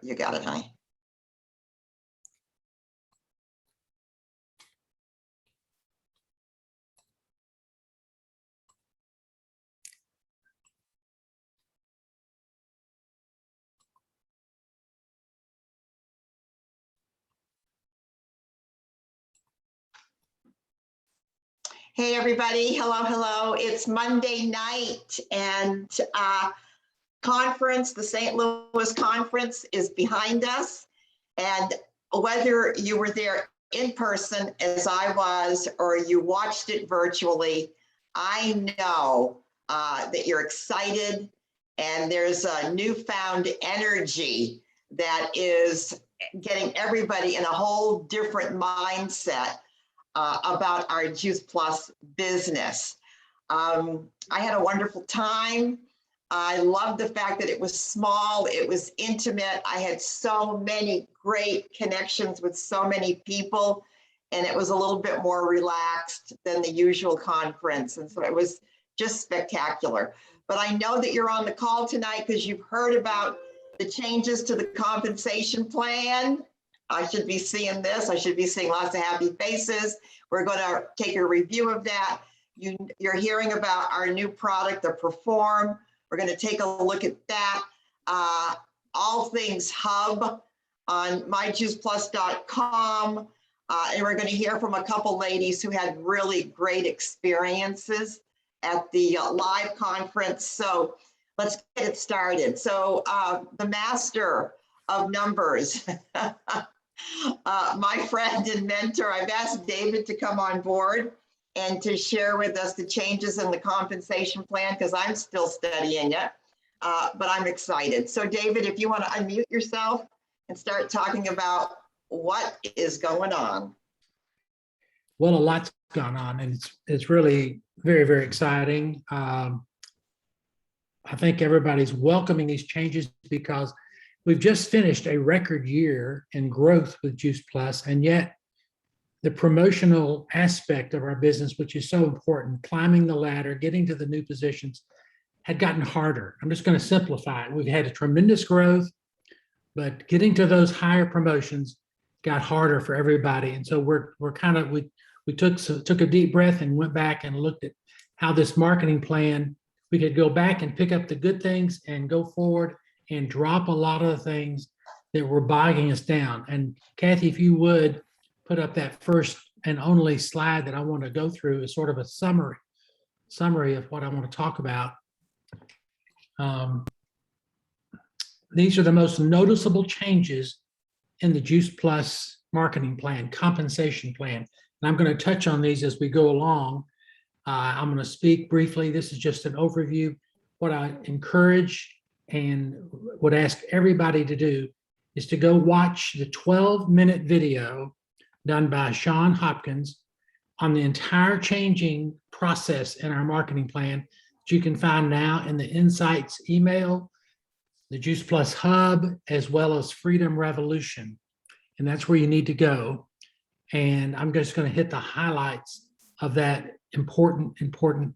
You got it, honey. Hey, everybody. Hello, hello. It's Monday night and conference, the St. Louis conference is behind us. And whether you were there in person as I was, or you watched it virtually, I know that you're excited and there's a newfound energy that is getting everybody in a whole different mindset about our Juice Plus business. I had a wonderful time. I loved the fact that it was small, it was intimate. I had so many great connections with so many people, and it was a little bit more relaxed than the usual conference. And so it was just spectacular. But I know that you're on the call tonight because you've heard about the changes to the compensation plan. I should be seeing this. I should be seeing lots of happy faces. We're going to take a review of that. You're hearing about our new product, the Perform. We're going to take a look at that. All things Hub on myjuiceplus.com. And we're going to hear from a couple ladies who had really great experiences at the live conference. So let's get it started. So the master of numbers, my friend and mentor, I've asked David to come on board and to share with us the changes in the compensation plan, because I'm still studying it, but I'm excited. So David, if you want to unmute yourself and start talking about what is going on. Well, a lot's gone on, and it's really very, very exciting. I think everybody's welcoming these changes because we've just finished a record year in growth with Juice Plus, and yet the promotional aspect of our business, which is so important, climbing the ladder, getting to the new positions, had gotten harder. I'm just going to simplify it. We've had a tremendous growth, but getting to those higher promotions got harder for everybody. And so we took a deep breath and went back and looked at how this marketing plan, we could go back and pick up the good things and go forward and drop a lot of the things that were bogging us down. And Kathy, if you would put up that first and only slide that I want to go through as sort of a summary of what I want to talk about. These are the most noticeable changes in the Juice Plus marketing plan, compensation plan. And I'm going to touch on these as we go along. I'm going to speak briefly. This is just an overview. What I encourage and would ask everybody to do is to go watch the 12-minute video done by Sean Hopkins on the entire changing process in our marketing plan that you can find now in the Insights email, the Juice Plus Hub, as well as Freedom Revolution. And that's where you need to go. And I'm just going to hit the highlights of that important,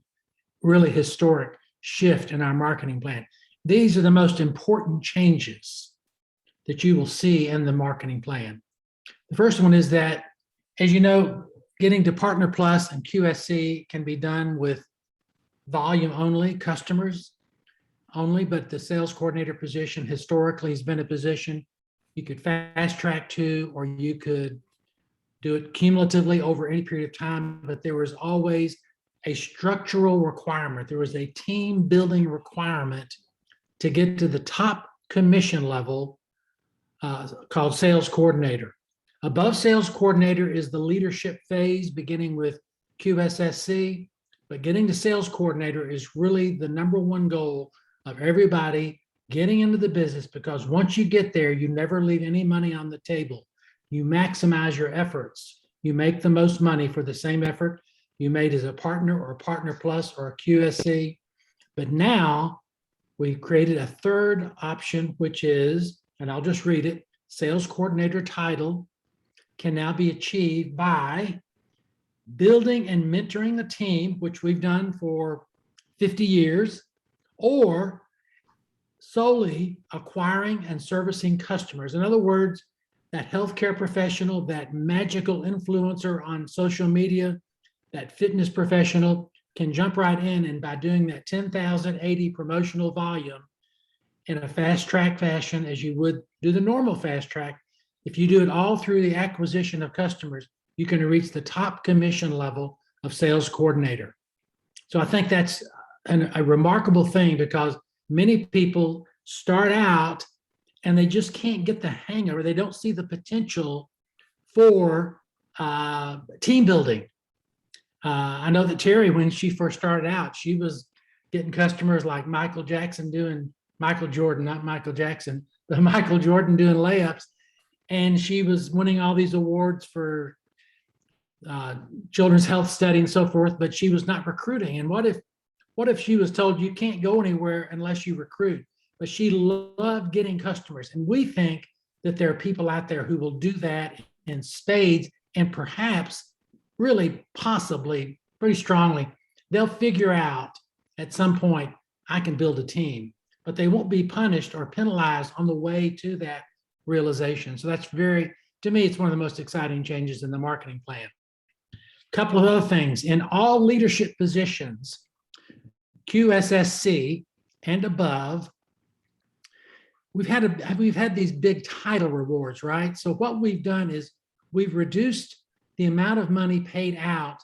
really historic shift in our marketing plan. These are the most important changes that you will see in the marketing plan. The first one is that, as you know, getting to Partner Plus and QSC can be done with volume only, customers only, but the sales coordinator position historically has been a position you could fast track to, or you could do it cumulatively over any period of time, but there was always a structural requirement. There was a team building requirement to get to the top commission level called sales coordinator. Above sales coordinator is the leadership phase beginning with QSSC, but getting to sales coordinator is really the number one goal of everybody getting into the business, because once you get there, you never leave any money on the table. You maximize your efforts. You make the most money for the same effort you made as a partner or a Partner Plus or a QSC. But now we created a third option, which is, and I'll just read it, sales coordinator title can now be achieved by building and mentoring a team, which we've done for 50 years, or solely acquiring and servicing customers. In other words, that healthcare professional, that magical influencer on social media, that fitness professional can jump right in, and by doing that 10,080 promotional volume in a fast track fashion, as you would do the normal fast track, if you do it all through the acquisition of customers, you can reach the top commission level of sales coordinator. So I think that's a remarkable thing, because many people start out and they just can't get the hang of it. They don't see the potential for team building. I know that Terry, when she first started out, she was getting customers like Michael Jackson doing, Michael Jordan, not Michael Jackson, but Michael Jordan doing layups. And she was winning all these awards for children's health study and so forth, but she was not recruiting. And what if she was told you can't go anywhere unless you recruit? But she loved getting customers. And we think that there are people out there who will do that in spades, and perhaps, really possibly, pretty strongly, they'll figure out at some point, I can build a team, but they won't be punished or penalized on the way to that realization. So that's to me, it's one of the most exciting changes in the marketing plan. A couple of other things. In all leadership positions, QSSC and above, we've had these big title rewards, right? So what we've done is we've reduced the amount of money paid out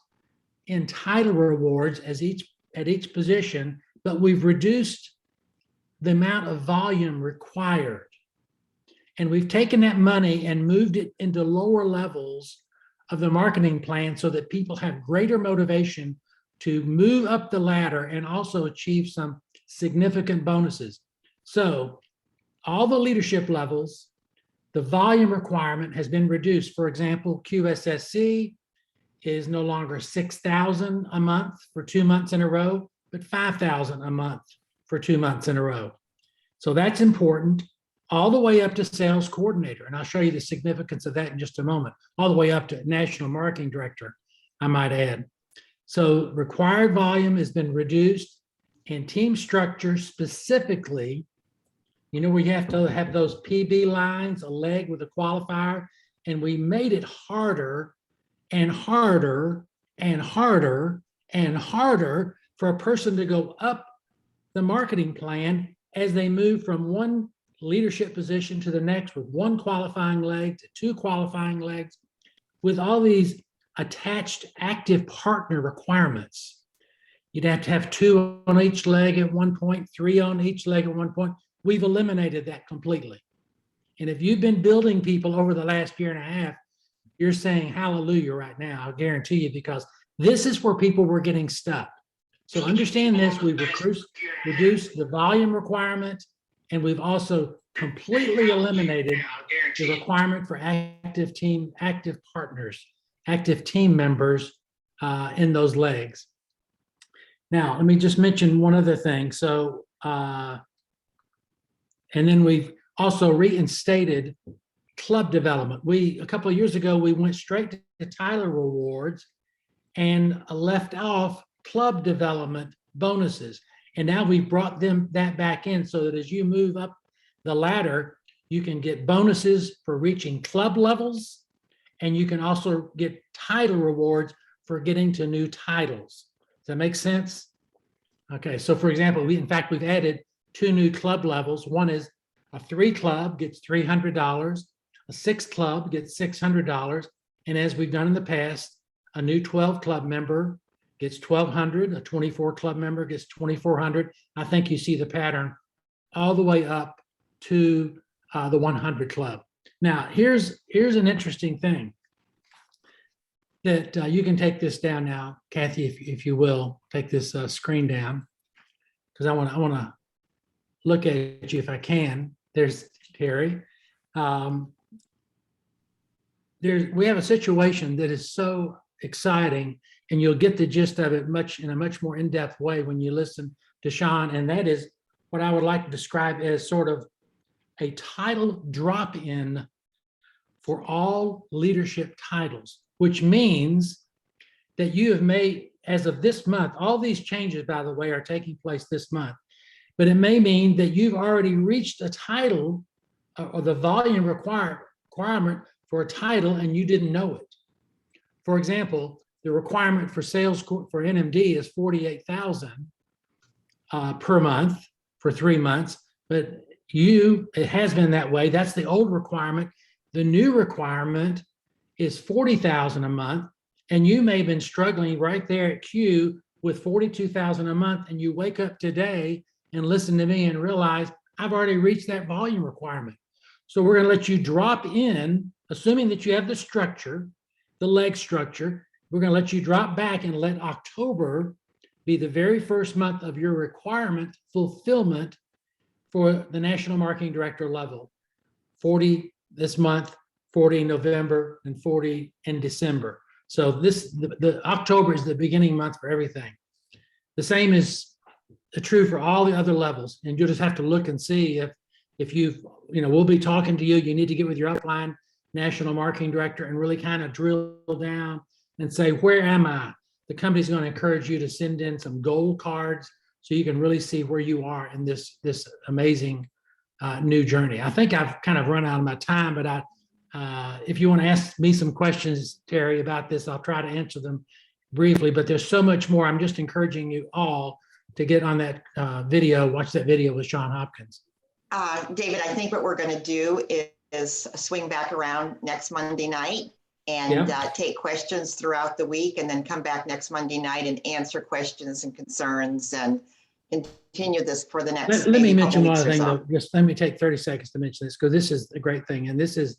in title rewards at each position, but we've reduced the amount of volume required. And we've taken that money and moved it into lower levels of the marketing plan so that people have greater motivation to move up the ladder and also achieve some significant bonuses. So all the leadership levels, the volume requirement has been reduced. For example, QSSC is no longer 6,000 a month for 2 months in a row, but 5,000 a month for 2 months in a row. So that's important, all the way up to sales coordinator. And I'll show you the significance of that in just a moment, all the way up to national marketing director, I might add. So required volume has been reduced, and team structure specifically, you know, we have to have those PB lines, a leg with a qualifier, and we made it harder and harder and harder and harder for a person to go up the marketing plan as they move from one leadership position to the next, with one qualifying leg to 2 qualifying legs, with all these attached active partner requirements. You'd have to have 2 on each leg at one point, 3 on each leg at one point. We've eliminated that completely. And if you've been building people over the last year and a half, you're saying hallelujah right now, I'll guarantee you, because this is where people were getting stuck. So understand this, we've reduced the volume requirement, and we've also completely eliminated the requirement for active partners, active team members in those legs. Now, let me just mention one other thing. So, and then we've also reinstated club development. A couple of years ago, we went straight to title rewards and left off club development bonuses. And now we've brought that back in, so that as you move up the ladder, you can get bonuses for reaching club levels, and you can also get title rewards for getting to new titles. Does that make sense? Okay, so for example, we've added 2 new club levels. One is a 3 club gets $300, a 6 club gets $600, and as we've done in the past, a new 12 club member gets $1,200, a 24 club member gets $2,400. I think you see the pattern all the way up to the 100 club. Now, here's an interesting thing that you can take this down now, Kathy, if you will, take this screen down, because I want to look at you if I can. There's Terry. We have a situation that is so exciting, and you'll get the gist of it in a much more in-depth way when you listen to Sean, and that is what I would like to describe as sort of a title drop-in for all leadership titles, which means that you have made, as of this month, all these changes, by the way, are taking place this month, but it may mean that you've already reached a title or the volume requirement for a title and you didn't know it. For example, the requirement for sales for NMD is 48,000 per month for 3 months, but it has been that way. That's the old requirement. The new requirement is 40,000 a month, and you may have been struggling right there at Q with 42,000 a month, and you wake up today and listen to me and realize I've already reached that volume requirement. So we're going to let you drop in, assuming that you have the structure, the leg structure. We're going to let you drop back and let October be the very first month of your requirement fulfillment for the National Marketing Director level. 40 this month, 40 in November, and 40 in December. So the October is the beginning month for everything. The same is true for all the other levels, and you'll just have to look and see if we'll be talking to you. You need to get with your upline National Marketing Director and really kind of drill down and say, where am I? The company's going to encourage you to send in some gold cards so you can really see where you are in this amazing new journey. I think I've kind of run out of my time, but if you want to ask me some questions, Terry, about this, I'll try to answer them briefly, but there's so much more. I'm just encouraging you all to get on that video, watch that video with Sean Hopkins. David, I think what we're going to do is swing back around next Monday night and take questions throughout the week, and then come back next Monday night and answer questions and concerns and continue this for the next. Let me mention one other thing, though. Just let me take 30 seconds to mention this, because this is a great thing. And this is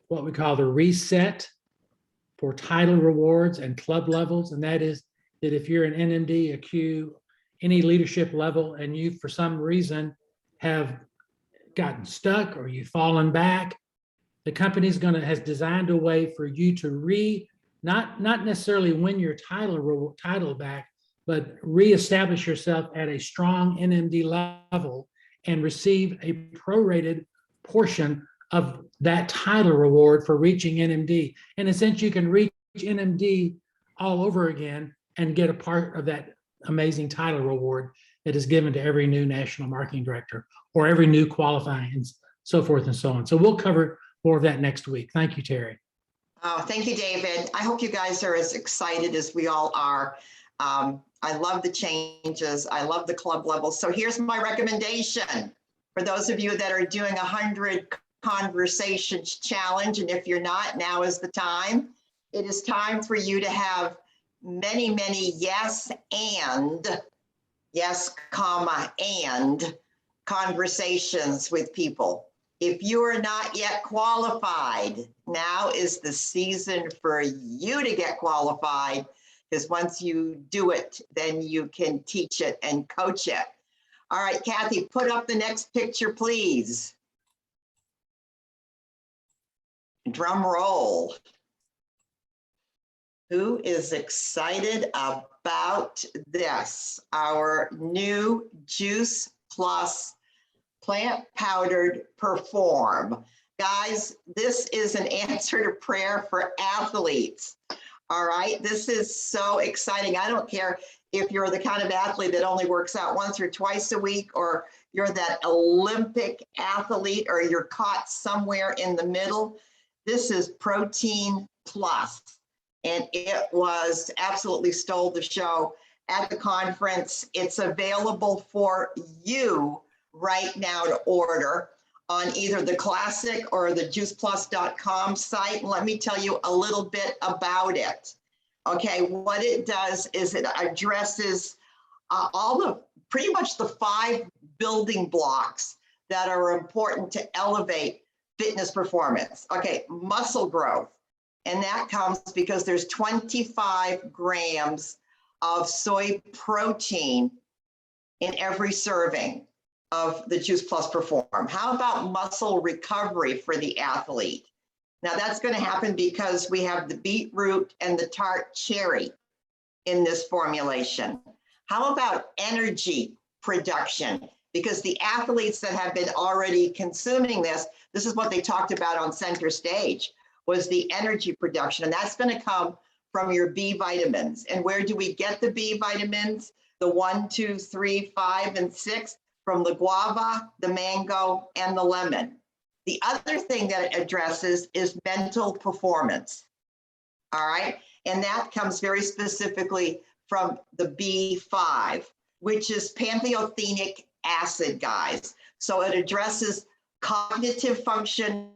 what we call the reset for title rewards and club levels. And that is that if you're an NMD, a Q, any leadership level, and you, for some reason, have gotten stuck or you've fallen back, the company's has designed a way for you to not necessarily win your title back, but reestablish yourself at a strong NMD level and receive a prorated portion of that title reward for reaching NMD. In a sense, you can reach NMD all over again and get a part of that amazing title reward that is given to every new National Marketing Director or every new qualifying and so forth and so on. So we'll cover more of that next week. Thank you, Terry. Oh, thank you, David. I hope you guys are as excited as we all are. I love the changes. I love the club levels. So here's my recommendation for those of you that are doing 100 conversations challenge. And if you're not, now is the time. It is time for you to have many, many yes, comma, and conversations with people. If you are not yet qualified, now is the season for you to get qualified, because once you do it, then you can teach it and coach it. All right, Kathy, put up the next picture, please. Drum roll. Who is excited about this? Our new Juice Plus Plant Powdered Perform. Guys, this is an answer to prayer for athletes. All right, this is so exciting. I don't care if you're the kind of athlete that only works out once or twice a week, or you're that Olympic athlete, or you're caught somewhere in the middle. This is Protein Plus, and it was absolutely stole the show at the conference. It's available for you right now to order on either the Classic or the juiceplus.com site. And let me tell you a little bit about it. Okay, what it does is it addresses pretty much the 5 building blocks that are important to elevate fitness performance. Okay, muscle growth. And that comes because there's 25 grams of soy protein in every serving of the Juice Plus Perform. How about muscle recovery for the athlete? Now that's going to happen because we have the beetroot and the tart cherry in this formulation. How about energy production? Because the athletes that have been already consuming this is what they talked about on center stage, was the energy production. And that's going to come from your B vitamins. And where do we get the B vitamins? the 1, 2, 3, 5, and 6 from the guava, the mango, and the lemon. The other thing that it addresses is mental performance. All right. And that comes very specifically from the B5, which is pantothenic acid, guys. So it addresses cognitive function.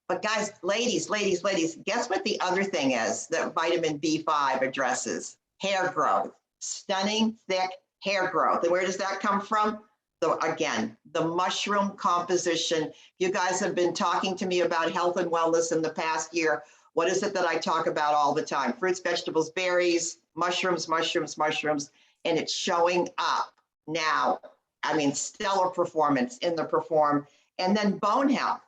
But guys, ladies, guess what the other thing is that vitamin B5 addresses? Hair growth, stunning, thick hair growth. And where does that come from? Again, the mushroom composition. You guys have been talking to me about health and wellness in the past year. What is it that I talk about all the time? Fruits, vegetables, berries, mushrooms, and it's showing up now. I mean, stellar performance in the Perform. And then bone health,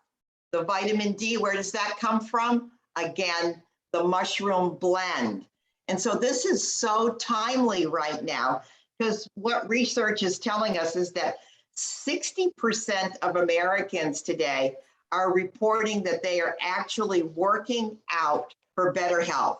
the vitamin D, where does that come from? Again, the mushroom blend. And so this is so timely right now, because what research is telling us is that 60% of Americans today are reporting that they are actually working out for better health.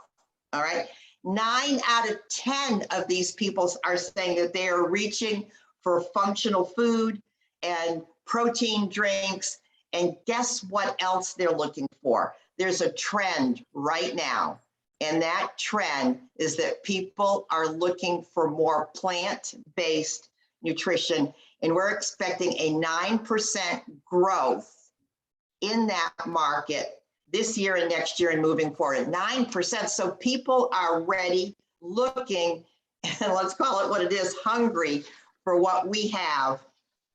All right. 9 out of 10 of these people are saying that they are reaching for functional food and protein drinks. And guess what else they're looking for? There's a trend right now. And that trend is that people are looking for more plant-based nutrition. And we're expecting a 9% growth in that market this year and next year and moving forward. 9%. So people are ready, looking, and let's call it what it is, hungry for what we have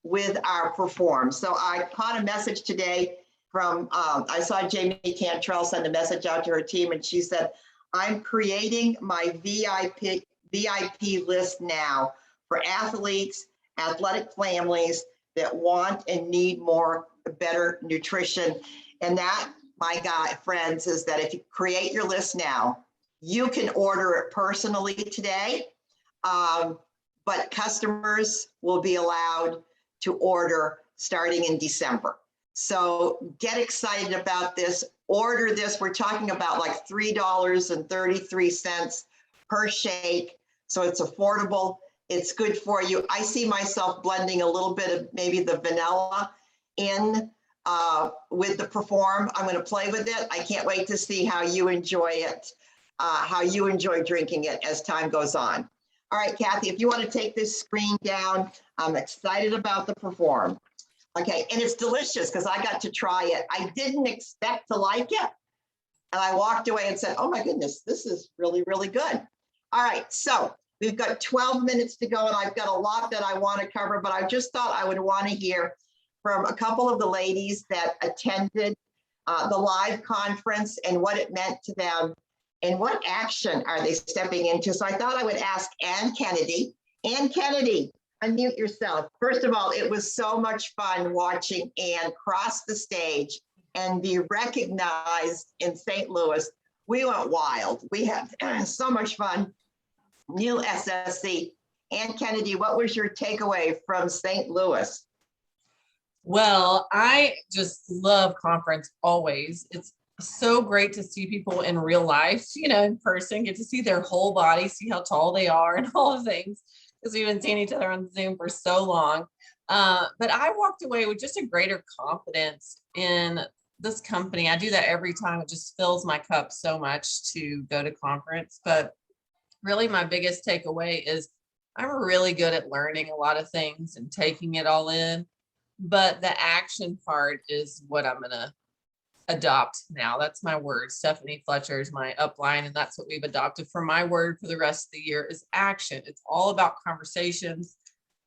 with our Perform. So I caught a message today from, I saw Jamie Cantrell send a message out to her team, and she said, I'm creating my VIP list now for athletes, athletic families that want and need more, better nutrition. And that, my God, friends, is that if you create your list now, you can order it personally today, but customers will be allowed to order starting in December. So get excited about this. Order this. We're talking about like $3.33 per shake. So it's affordable. It's good for you. I see myself blending a little bit of maybe the vanilla in with the Perform. I'm going to play with it. I can't wait to see how you enjoy it, how you enjoy drinking it as time goes on. All right, Kathy, if you want to take this screen down, I'm excited about the Perform. Okay, and it's delicious because I got to try it. I didn't expect to like it. And I walked away and said, oh my goodness, this is really, really good. All right, so we've got 12 minutes to go and I've got a lot that I want to cover, but I just thought I would want to hear from a couple of the ladies that attended the live conference and what it meant to them and what action are they stepping into. So I thought I would ask Ann Kennedy. Ann Kennedy, unmute yourself. First of all, it was so much fun watching Ann cross the stage and be recognized in St. Louis. We went wild. We had so much fun. New SSC. Ann Kennedy, what was your takeaway from St. Louis? Well, I just love conference always. It's so great to see people in real life, in person, get to see their whole body, see how tall they are and all the things, because we've been seeing each other on Zoom for so long. But I walked away with just a greater confidence in this company. I do that every time. It just fills my cup so much to go to conference. But really my biggest takeaway is I'm really good at learning a lot of things and taking it all in. But the action part is what I'm going to adopt now. That's my word. Stephanie Fletcher is my upline, and that's what we've adopted for my word for the rest of the year is action. It's all about conversations,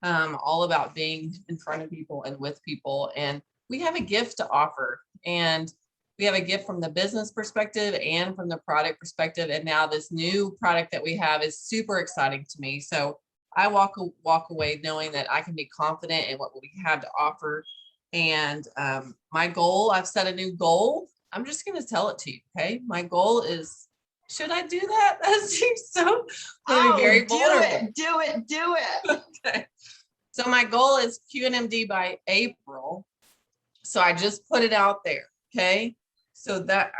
all about being in front of people and with people. And we have a gift to offer, and we have a gift from the business perspective and from the product perspective. And now this new product that we have is super exciting to me. So I walk away knowing that I can be confident in what we have to offer. And my goal, I've set a new goal. I'm just going to tell it to you. Okay. My goal is, should I do that? That seems so very vulnerable. Do it. Okay. So my goal is QNMD by April. So I just put it out there. Okay. So that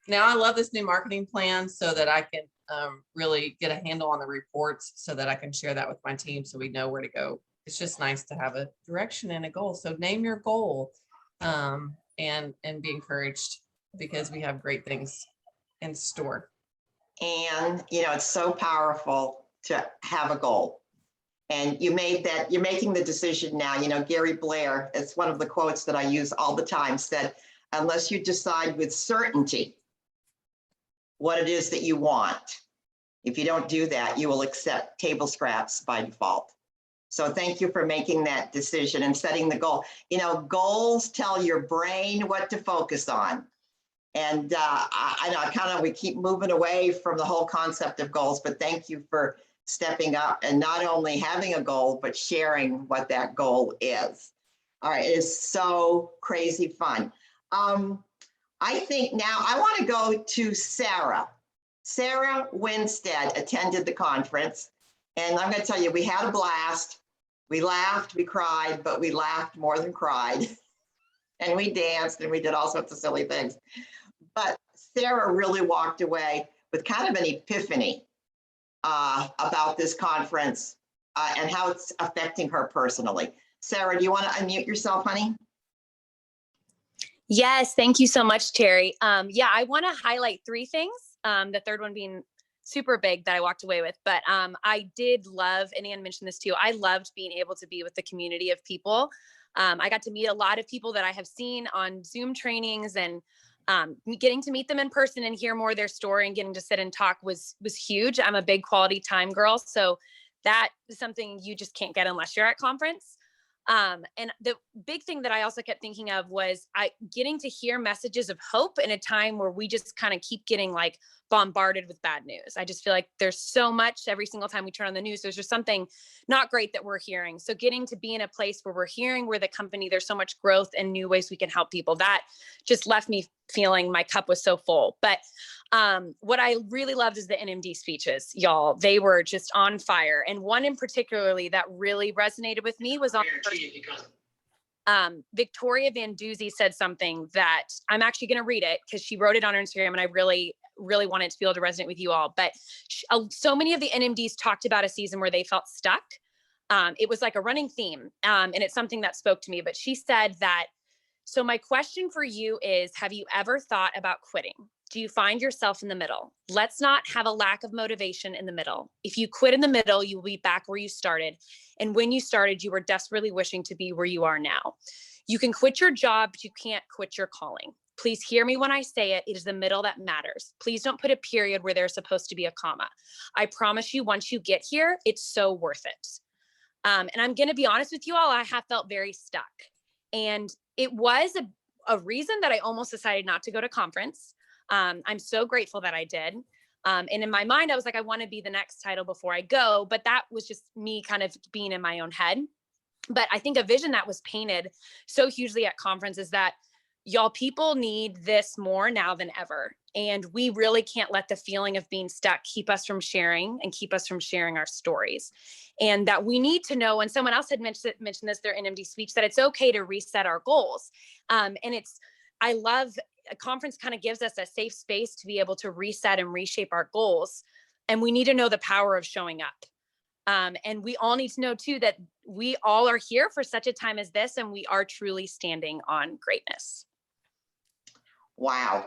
now I love this new marketing plan so that I can really get a handle on the reports so that I can share that with my team so we know where to go. It's just nice to have a direction and a goal. So name your goal, and be encouraged, because we have great things in store. And, it's so powerful to have a goal. And you're making the decision now. Gary Blair, it's one of the quotes that I use all the time, said, unless you decide with certainty what it is that you want, if you don't do that, you will accept table scraps by default. So thank you for making that decision and setting the goal. Goals tell your brain what to focus on. And I know we keep moving away from the whole concept of goals, but thank you for stepping up and not only having a goal, but sharing what that goal is. All right, it is so crazy fun. I think now I want to go to Sarah. Sarah Winstead attended the conference, and I'm going to tell you, we had a blast. We laughed, we cried, but we laughed more than cried. And we danced and we did all sorts of silly things. But Sarah really walked away with kind of an epiphany about this conference and how it's affecting her personally. Sarah, do you want to unmute yourself, honey? Yes, thank you so much, Terry. I want to highlight three things. The third one being super big that I walked away with, but I did love, and Ann mentioned this too, I loved being able to be with the community of people. I got to meet a lot of people that I have seen on Zoom trainings, and getting to meet them in person and hear more of their story and getting to sit and talk was huge. I'm a big quality time girl, so that is something you just can't get unless you're at conference. And the big thing that I also kept thinking of was getting to hear messages of hope in a time where we just kind of keep getting like bombarded with bad news. I just feel like there's so much every single time we turn on the news, there's just something not great that we're hearing. So getting to be in a place where we're hearing where the company, there's so much growth and new ways we can help people, that just left me feeling my cup was so full. But what I really loved is the NMD speeches, y'all. They were just on fire. And one in particularly that really resonated with me was on Victoria Van Doozy said something that I'm actually going to read it because she wrote it on her Instagram, and I really want it to be able to resonate with you all. But so many of the NMDs talked about a season where they felt stuck. It was like a running theme, and it's something that spoke to me. But she said that, so my question for you is, have you ever thought about quitting? Do you find yourself in the middle? Let's not have a lack of motivation in the middle. If you quit in the middle, you will be back where you started. And when you started, you were desperately wishing to be where you are now. You can quit your job, but you can't quit your calling. Please hear me when I say it. It is the middle that matters. Please don't put a period where there's supposed to be a comma. I promise you, once you get here, it's so worth it. And I'm going to be honest with you all, I have felt very stuck. And it was a reason that I almost decided not to go to conference. I'm so grateful that I did. And in my mind, I was like, I want to be the next title before I go, but that was just me kind of being in my own head. But I think a vision that was painted so hugely at conference is that, y'all, people need this more now than ever. And we really can't let the feeling of being stuck keep us from sharing and keep us from sharing our stories. And that we need to know, and someone else had mentioned this, their NMD speech, that it's okay to reset our goals. I love a conference kind of gives us a safe space to be able to reset and reshape our goals. And we need to know the power of showing up. And we all need to know too, that we all are here for such a time as this, and we are truly standing on greatness. Wow.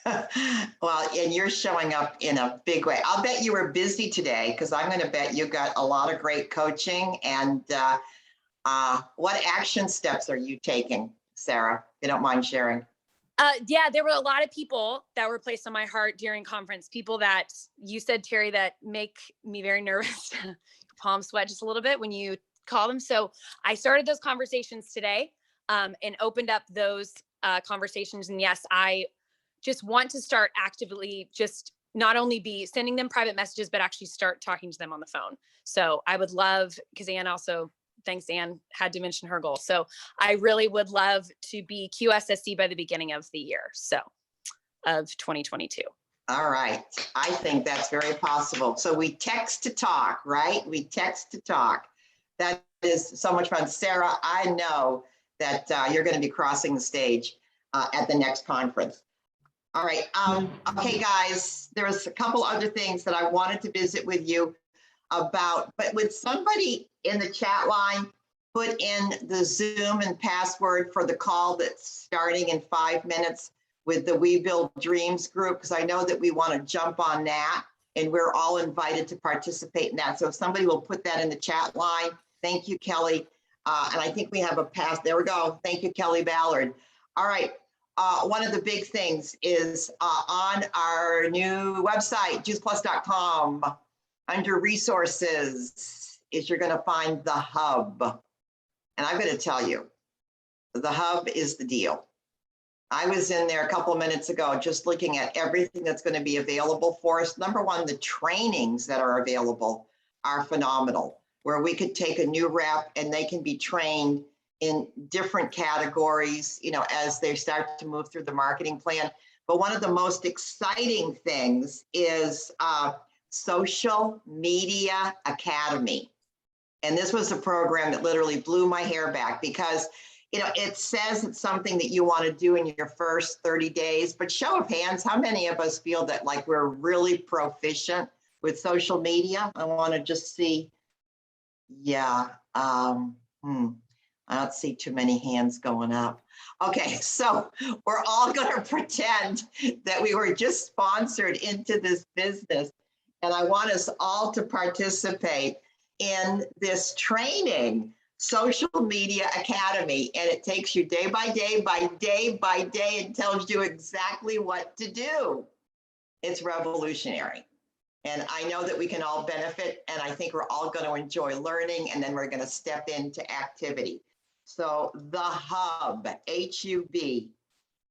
Well, and you're showing up in a big way. I'll bet you were busy today, because I'm going to bet you got a lot of great coaching. And what action steps are you taking, Sarah, if you don't mind sharing? There were a lot of people that were placed on my heart during conference, people that you said, Terry, that make me very nervous. Palms sweat just a little bit when you call them. So I started those conversations today and opened up those conversations. And yes, I just want to start actively just not only be sending them private messages, but actually start talking to them on the phone. So I would love, because Ann also, thanks, Ann, had to mention her goal. So I really would love to be QSSC by the beginning of the year, so of 2022. All right. I think that's very possible. So we text to talk, right? We text to talk. That is so much fun. Sarah, I know that you're going to be crossing the stage at the next conference. All right. Okay, guys, there's a couple other things that I wanted to visit with you about, but would somebody in the chat line put in the Zoom and password for the call that's starting in 5 minutes with the We Build Dreams group? Because I know that we want to jump on that and we're all invited to participate in that. So if somebody will put that in the chat line, thank you, Kelly. And I think we have a pass. There we go. Thank you, Kelly Ballard. All right. One of the big things is on our new website, juiceplus.com, under resources, is you're going to find the hub. And I'm going to tell you, the hub is the deal. I was in there a couple of minutes ago just looking at everything that's going to be available for us. Number one, the trainings that are available are phenomenal, where we could take a new rep and they can be trained in different categories, you know, as they start to move through the marketing plan. But one of the most exciting things is Social Media Academy. And this was a program that literally blew my hair back because, you know, it says it's something that you want to do in your first 30 days, but show of hands, how many of us feel that like we're really proficient with social media? I want to just see, yeah, I don't see too many hands going up. Okay, so we're all going to pretend that we were just sponsored into this business. And I want us all to participate in this training, Social Media Academy. And it takes you day by day by day by day and tells you exactly what to do. It's revolutionary. And I know that we can all benefit. And I think we're all going to enjoy learning. And then we're going to step into activity. So the hub, HUB,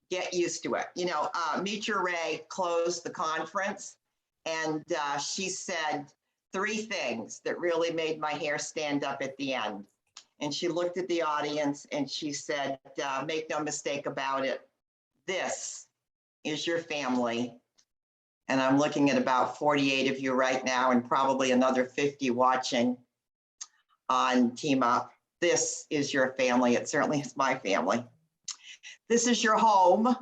get used to it. You know, Mitra Ray closed the conference and she said 3 things that really made my hair stand up at the end. And she looked at the audience and she said, make no mistake about it. This is your family. And I'm looking at about 48 of you right now and probably another 50 watching on Team Up. This is your family. It certainly is my family. This is your home.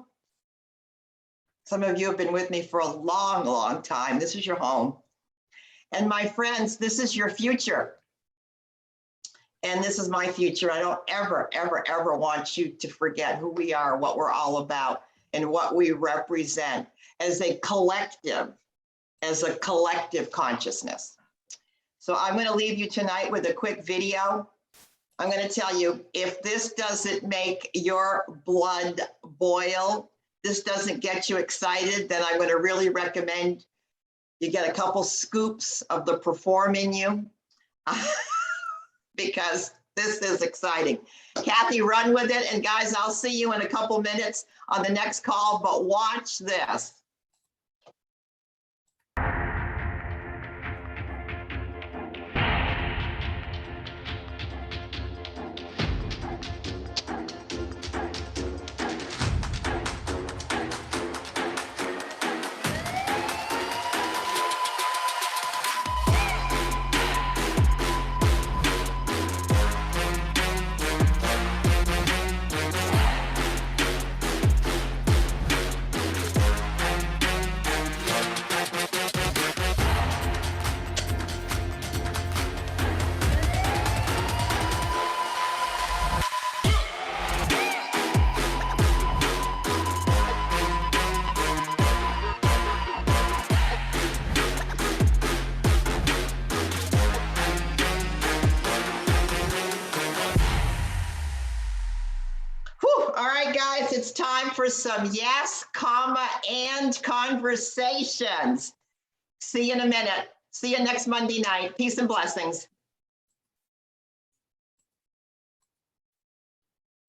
Some of you have been with me for a long, long time. This is your home. And my friends, this is your future. And this is my future. I don't ever, ever, ever want you to forget who we are, what we're all about, and what we represent as a collective consciousness. So I'm going to leave you tonight with a quick video. I'm going to tell you, if this doesn't make your blood boil, this doesn't get you excited, then I'm going to really recommend you get a couple scoops of the Perform in you because this is exciting. Kathy, run with it. And guys, I'll see you in a couple minutes on the next call, but watch this. All right, guys, it's time for some yes, comma, and conversations. See you in a minute. See you next Monday night. Peace and blessings.